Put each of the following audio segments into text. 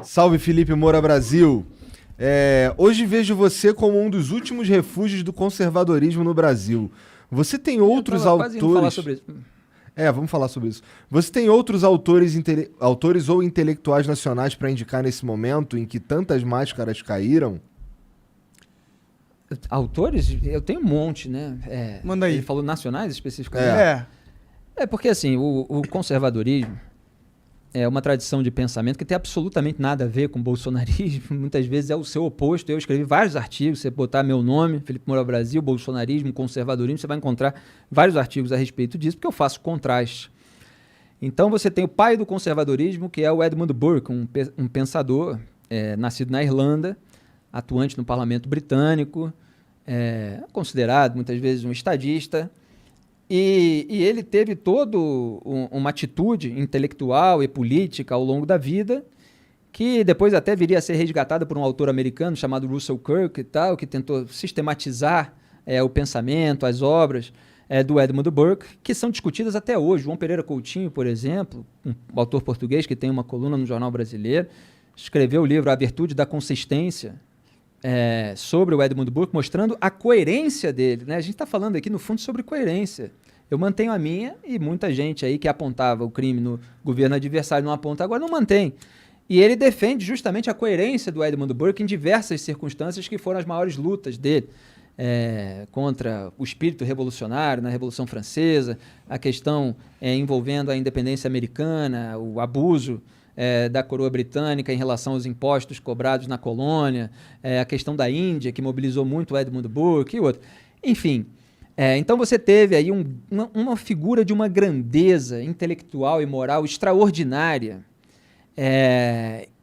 Salve, Felipe Moura Brasil. Hoje vejo você como um dos últimos refúgios do conservadorismo no Brasil. Você tem outros autores... falar sobre isso. Vamos falar sobre isso. Você tem outros autores ou intelectuais nacionais para indicar nesse momento em que tantas máscaras caíram? Autores? Eu tenho um monte, né? Manda aí. Ele falou nacionais especificamente? Porque assim, o conservadorismo é uma tradição de pensamento que tem absolutamente nada a ver com o bolsonarismo. Muitas vezes é o seu oposto. Eu escrevi vários artigos. Você botar meu nome, Felipe Moura Brasil, bolsonarismo, conservadorismo, você vai encontrar vários artigos a respeito disso, porque eu faço contraste. Então você tem o pai do conservadorismo, que é o Edmund Burke, um pensador nascido na Irlanda, atuante no parlamento britânico, considerado muitas vezes um estadista. E ele teve toda uma atitude intelectual e política ao longo da vida, que depois até viria a ser resgatada por um autor americano chamado Russell Kirk e tal, que tentou sistematizar o pensamento, as obras do Edmund Burke, que são discutidas até hoje. João Pereira Coutinho, por exemplo, um autor português que tem uma coluna no Jornal Brasileiro, escreveu o livro A Virtude da Consistência, sobre o Edmund Burke, mostrando a coerência dele, né? A gente está falando aqui, no fundo, sobre coerência. Eu mantenho a minha e muita gente aí que apontava o crime no governo adversário não aponta agora, não mantém. E ele defende justamente a coerência do Edmund Burke em diversas circunstâncias que foram as maiores lutas dele contra o espírito revolucionário na Revolução Francesa, a questão envolvendo a independência americana, o abuso da coroa britânica em relação aos impostos cobrados na colônia, a questão da Índia, que mobilizou muito o Edmund Burke e outro. Enfim, então você teve aí uma figura de uma grandeza intelectual e moral extraordinária,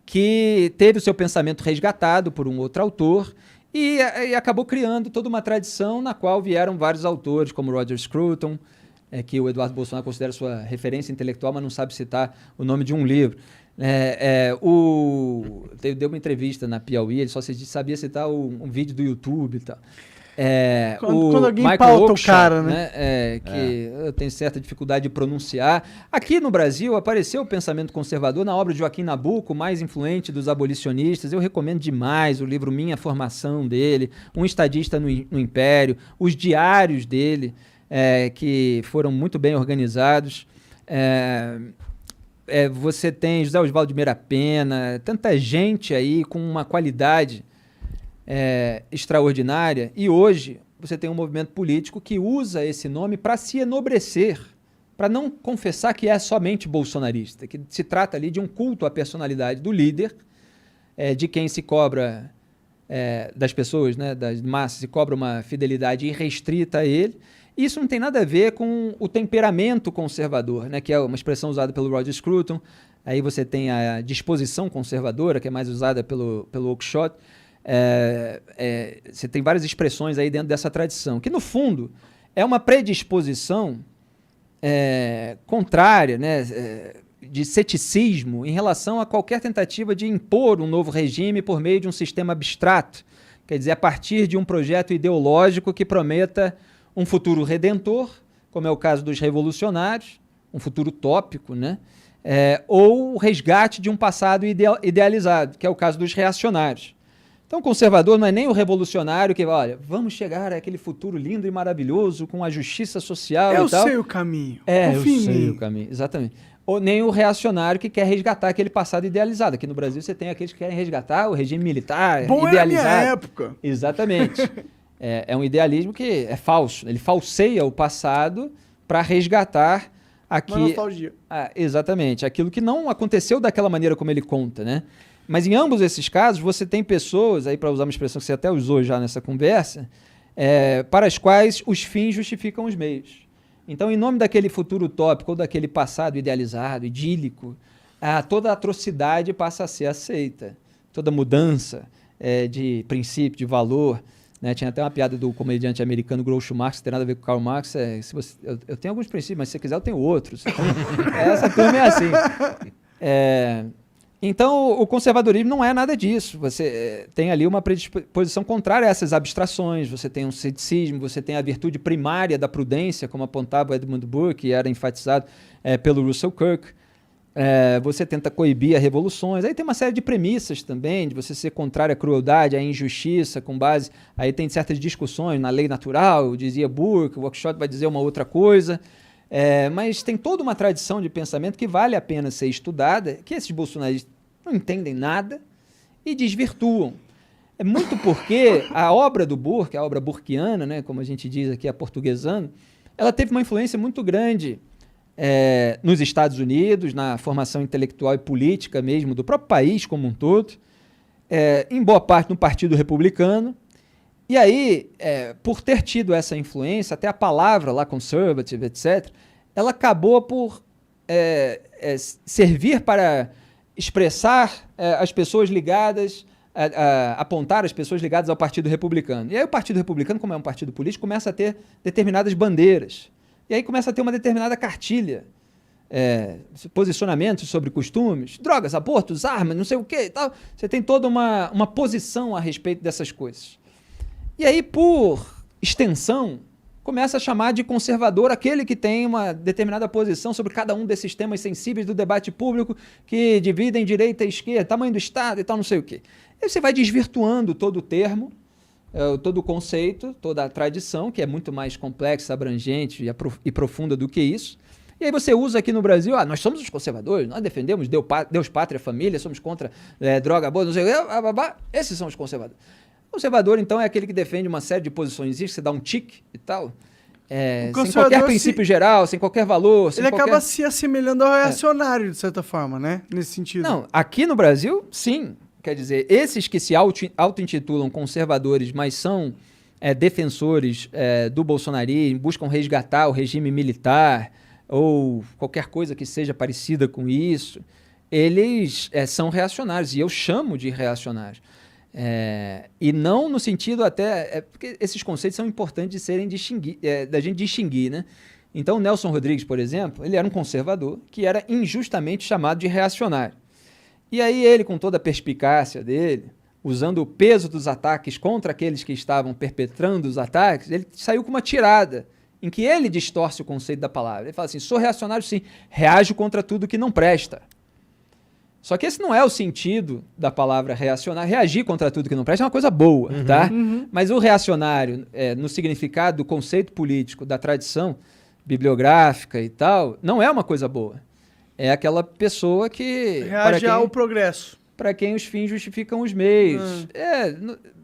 que teve o seu pensamento resgatado por um outro autor e acabou criando toda uma tradição na qual vieram vários autores, como Roger Scruton, que o Eduardo Bolsonaro considera sua referência intelectual, mas não sabe citar o nome de um livro. Deu uma entrevista na Piauí, ele só sabia citar um vídeo do YouTube e tal. Quando alguém Michael pauta Oakeshott, o cara, né? Que eu tenho certa dificuldade de pronunciar. Aqui no Brasil apareceu o pensamento conservador na obra de Joaquim Nabuco, o mais influente dos abolicionistas. Eu recomendo demais o livro Minha Formação dele, Um Estadista no Império, os diários dele, que foram muito bem organizados. Você tem José Osvaldo de Meira Pena, tanta gente aí com uma qualidade extraordinária, e hoje você tem um movimento político que usa esse nome para se enobrecer, para não confessar que é somente bolsonarista, que se trata ali de um culto à personalidade do líder, de quem se cobra, das pessoas, né, das massas, se cobra uma fidelidade irrestrita a ele. Isso não tem nada a ver com o temperamento conservador, né, que é uma expressão usada pelo Roger Scruton. Aí você tem a disposição conservadora, que é mais usada pelo Oakeshott. Você tem várias expressões aí dentro dessa tradição, que no fundo é uma predisposição contrária, né, de ceticismo em relação a qualquer tentativa de impor um novo regime por meio de um sistema abstrato, quer dizer, a partir de um projeto ideológico que prometa um futuro redentor, como é o caso dos revolucionários, um futuro utópico, né, ou o resgate de um passado idealizado, que é o caso dos reacionários. Então, o conservador não é nem o revolucionário que, olha, vamos chegar àquele futuro lindo e maravilhoso com a justiça social e tal. Eu sei o caminho. Eu sei o caminho, exatamente. Ou nem o reacionário que quer resgatar aquele passado idealizado. Aqui no Brasil você tem aqueles que querem resgatar o regime militar idealizado. Era a minha época. Exatamente. É um idealismo que é falso. Ele falseia o passado para resgatar Uma nostalgia. Exatamente. Aquilo que não aconteceu daquela maneira como ele conta, né? Mas em ambos esses casos, você tem pessoas, aí para usar uma expressão que você até usou já nessa conversa, para as quais os fins justificam os meios. Então, em nome daquele futuro utópico ou daquele passado idealizado, idílico, toda atrocidade passa a ser aceita. Toda mudança de princípio, de valor, né? Tinha até uma piada do comediante americano Groucho Marx, que tem nada a ver com Karl Marx. Eu tenho alguns princípios, mas se você quiser eu tenho outros. Essa turma é assim. Então, o conservadorismo não é nada disso. Você tem ali uma predisposição contrária a essas abstrações, você tem um ceticismo, você tem a virtude primária da prudência, como apontava o Edmund Burke, que era enfatizado pelo Russell Kirk. você tenta coibir as revoluções. Aí tem uma série de premissas também, de você ser contrário à crueldade, à injustiça, com base... Aí tem certas discussões na lei natural, dizia Burke, o Oakeshott vai dizer uma outra coisa. Mas tem toda uma tradição de pensamento que vale a pena ser estudada, que esses bolsonaristas não entendem nada e desvirtuam. É muito porque a obra do Burke, a obra burkeana, né, como a gente diz aqui, aportuguesando, ela teve uma influência muito grande nos Estados Unidos, na formação intelectual e política mesmo do próprio país como um todo, em boa parte no Partido Republicano. E aí, por ter tido essa influência, até a palavra lá, conservative, etc., ela acabou por servir para expressar as pessoas ligadas, apontar as pessoas ligadas ao Partido Republicano. E aí o Partido Republicano, como é um partido político, começa a ter determinadas bandeiras. E aí começa a ter uma determinada cartilha, posicionamentos sobre costumes, drogas, abortos, armas, não sei o que e tal. Você tem toda uma posição a respeito dessas coisas. E aí, por extensão, começa a chamar de conservador aquele que tem uma determinada posição sobre cada um desses temas sensíveis do debate público que dividem direita e esquerda, tamanho do Estado e tal, não sei o quê. Aí você vai desvirtuando todo o termo, todo o conceito, toda a tradição, que é muito mais complexa, abrangente e profunda do que isso. E aí você usa aqui no Brasil, nós somos os conservadores, nós defendemos Deus, pátria, família, somos contra droga boa, não sei o quê, esses são os conservadores. O conservador, então, é aquele que defende uma série de posições, você dá um tique e tal, sem qualquer princípio geral, sem qualquer valor. Ele acaba se assemelhando ao reacionário, de certa forma, né? Nesse sentido. Não, aqui no Brasil, sim. Quer dizer, esses que se auto-intitulam conservadores, mas são defensores do bolsonarismo, buscam resgatar o regime militar ou qualquer coisa que seja parecida com isso, eles são reacionários, e eu chamo de reacionários. E não no sentido até... porque esses conceitos são importantes de serem da gente distinguir, né? Então, o Nelson Rodrigues, por exemplo, ele era um conservador que era injustamente chamado de reacionário. E aí ele, com toda a perspicácia dele, usando o peso dos ataques contra aqueles que estavam perpetrando os ataques, ele saiu com uma tirada em que ele distorce o conceito da palavra. Ele fala assim, sou reacionário sim, reajo contra tudo que não presta. Só que esse não é o sentido da palavra reacionário. Reagir contra tudo que não presta é uma coisa boa, tá? Mas o reacionário, no significado do conceito político, da tradição bibliográfica e tal, não é uma coisa boa. É aquela pessoa que... reage ao progresso. Para quem os fins justificam os meios.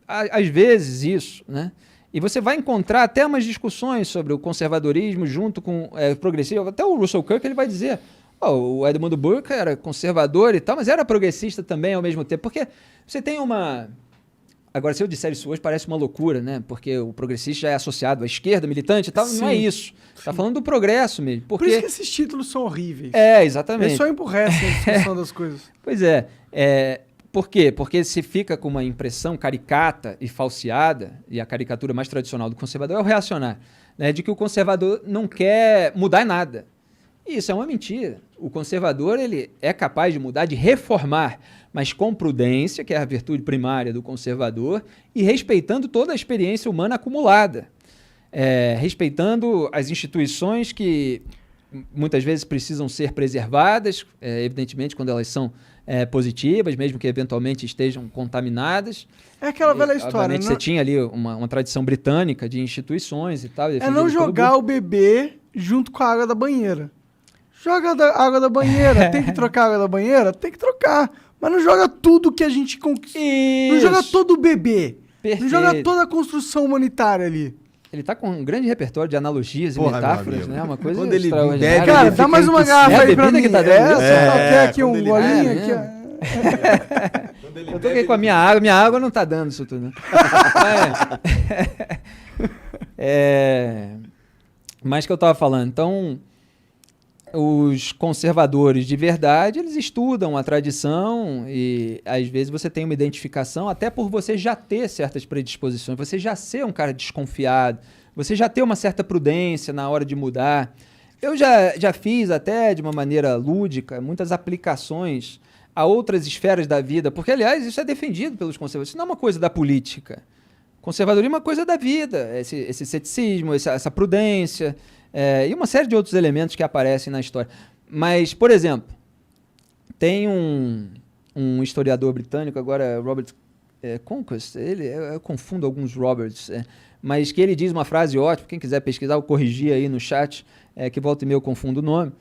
Às vezes isso, né? E você vai encontrar até umas discussões sobre o conservadorismo junto com o progressismo. Até o Russell Kirk ele vai dizer... o Edmund Burke era conservador e tal, mas era progressista também ao mesmo tempo. Porque você tem uma... Agora, se eu disser isso hoje, parece uma loucura, né? Porque o progressista já é associado à esquerda, militante e tal. Sim, não é isso. Está falando do progresso mesmo. Porque... Por isso que esses títulos são horríveis. Exatamente. Eles só empurrecem a discussão das coisas. Pois por quê? Porque se fica com uma impressão caricata e falseada, e a caricatura mais tradicional do conservador é o reacionário, né? De que o conservador não quer mudar nada. E isso é uma mentira. O conservador ele é capaz de mudar, de reformar, mas com prudência, que é a virtude primária do conservador, e respeitando toda a experiência humana acumulada. Respeitando as instituições que muitas vezes precisam ser preservadas, evidentemente quando elas são positivas, mesmo que eventualmente estejam contaminadas. É aquela velha história. Obviamente você tinha ali uma tradição britânica de instituições e tal. É não jogar o bebê junto com a água da banheira. Joga a água da banheira. Tem que trocar a água da banheira? Tem que trocar. Mas não joga tudo que a gente conquistou. Não joga todo o bebê. Perfeito. Não joga toda a construção humanitária ali. Ele tá com um grande repertório de analogias e metáforas, né? Uma coisa quando ele extraordinária. Cara, dá mais uma garrafa aí pra mim. Que tá dando quer aqui um golinho? Eu tô aqui com a minha água não tá dando isso tudo, né? Mas que eu tava falando, então... Os conservadores de verdade, eles estudam a tradição e, às vezes, você tem uma identificação, até por você já ter certas predisposições, você já ser um cara desconfiado, você já ter uma certa prudência na hora de mudar. Eu já fiz, até de uma maneira lúdica, muitas aplicações a outras esferas da vida, porque, aliás, isso é defendido pelos conservadores. Isso não é uma coisa da política. Conservadorismo é uma coisa da vida, esse ceticismo, essa prudência... e uma série de outros elementos que aparecem na história. Mas, por exemplo, Tem um historiador britânico, agora Robert Conquest, eu confundo alguns Roberts, mas que ele diz uma frase ótima, quem quiser pesquisar, eu corrigir aí no chat, que volta e meia eu confundo o nome,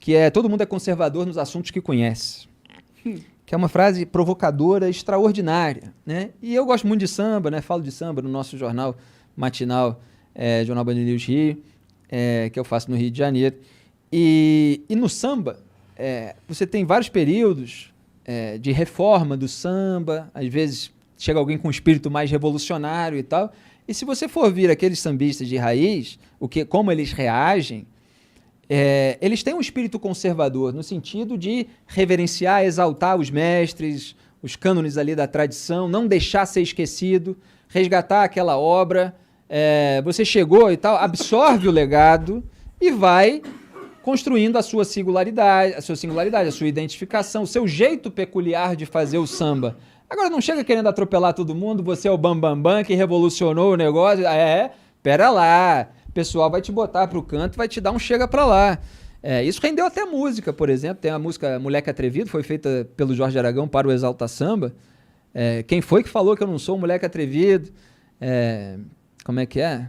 que é: todo mundo é conservador nos assuntos que conhece. Que é uma frase provocadora, extraordinária, né? E eu gosto muito de samba, né? Falo de samba no nosso jornal matinal, Jornal Band News Rio, que eu faço no Rio de Janeiro. E no samba, você tem vários períodos de reforma do samba, às vezes chega alguém com um espírito mais revolucionário e tal, e se você for vir aqueles sambistas de raiz, como eles reagem, eles têm um espírito conservador, no sentido de reverenciar, exaltar os mestres, os cânones ali da tradição, não deixar ser esquecido, resgatar aquela obra. Você chegou e tal, absorve o legado e vai construindo a sua singularidade, a sua identificação, o seu jeito peculiar de fazer o samba. Agora não chega querendo atropelar todo mundo, você é o bambambam que revolucionou o negócio. Pera lá, o pessoal vai te botar pro canto, vai te dar um chega pra lá. Isso rendeu até música, por exemplo. Tem a música Moleque Atrevido, foi feita pelo Jorge Aragão para o Exalta Samba. Quem foi que falou que eu não sou um moleque atrevido? Como é que é?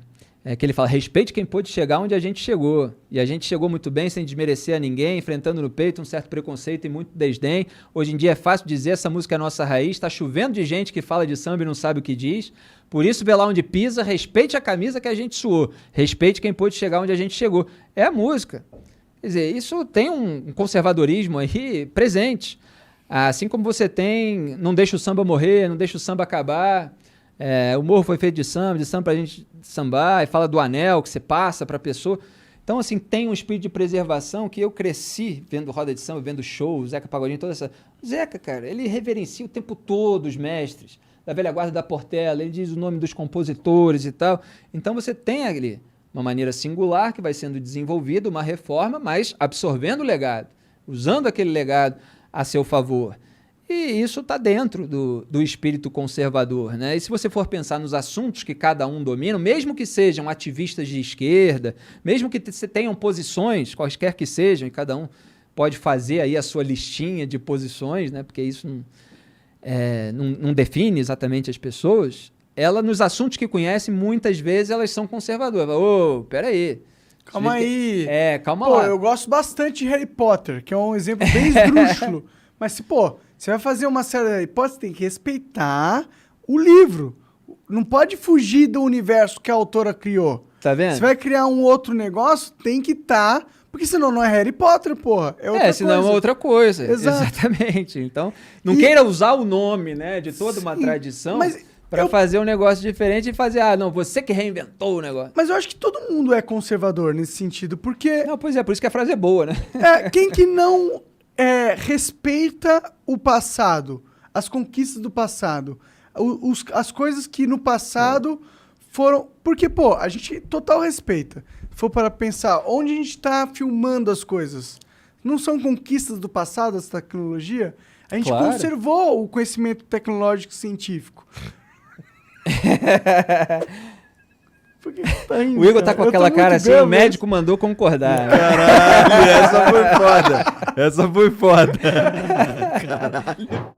Que ele fala: respeite quem pôde chegar onde a gente chegou. E a gente chegou muito bem, sem desmerecer a ninguém, enfrentando no peito um certo preconceito e muito desdém. Hoje em dia é fácil dizer, essa música é nossa raiz, está chovendo de gente que fala de samba e não sabe o que diz. Por isso, vê lá onde pisa, respeite a camisa que a gente suou. Respeite quem pôde chegar onde a gente chegou. É a música. Quer dizer, isso tem um conservadorismo aí presente. Assim como você tem, não deixa o samba morrer, não deixa o samba acabar. O morro foi feito de samba pra gente sambar, e fala do anel que você passa pra pessoa. Então, assim, tem um espírito de preservação que eu cresci vendo roda de samba, vendo show, Zeca Pagodinho, toda essa... Zeca, cara, ele reverencia o tempo todo os mestres da velha guarda da Portela, ele diz o nome dos compositores e tal. Então, você tem ali uma maneira singular que vai sendo desenvolvida, uma reforma, mas absorvendo o legado, usando aquele legado a seu favor. E isso está dentro do espírito conservador, né? E se você for pensar nos assuntos que cada um domina, mesmo que sejam ativistas de esquerda, mesmo que tenham posições, quaisquer que sejam, e cada um pode fazer aí a sua listinha de posições, né? Porque isso não define exatamente as pessoas, nos assuntos que conhece, muitas vezes elas são conservadoras. Peraí. Calma aí. Calma lá. Eu gosto bastante de Harry Potter, que é um exemplo bem esdrúxulo. Mas você vai fazer uma série de Harry Potter, você tem que respeitar o livro. Não pode fugir do universo que a autora criou. Tá vendo? Você vai criar um outro negócio, tem que estar... Porque senão não é Harry Potter, porra. É outra senão coisa. É outra coisa. Exato. Exatamente. Então, não queira usar o nome, né, de toda uma tradição para fazer um negócio diferente e fazer, você que reinventou o negócio. Mas eu acho que todo mundo é conservador nesse sentido, porque... Não, pois é, por isso que a frase é boa, né? Quem que não respeita o passado, as conquistas do passado, as coisas que no passado foram... Porque, a gente total respeita. Se for para pensar, onde a gente está filmando as coisas, não são conquistas do passado, essa tecnologia? A gente conservou o conhecimento tecnológico científico. Por que tá rindo, o Igor tá com aquela cara assim, o médico mandou concordar. Caralho, essa foi foda. Essa foi foda. Caralho.